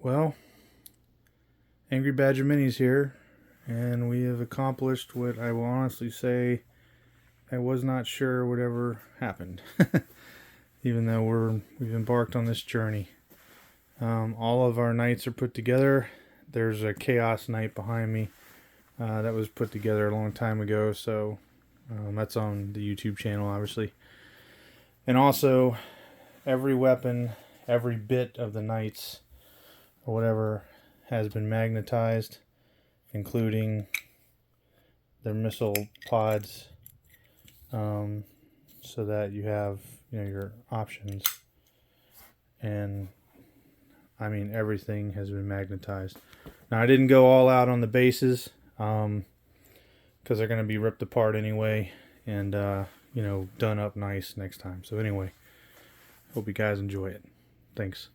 Well, Angry Badger Minis here, and we have accomplished what I will honestly say I was not sure would ever happen, even though we've embarked on this journey. All of our knights are put together. There's a Chaos Knight behind me that was put together a long time ago, so that's on the YouTube channel, obviously. And also, every weapon, every bit of the knights, or whatever, has been magnetized, including their missile pods, so that you have your options. And I mean, everything has been magnetized. Now, I didn't go all out on the bases because they're going to be ripped apart anyway, and done up nice next time. So anyway, hope you guys enjoy it. Thanks.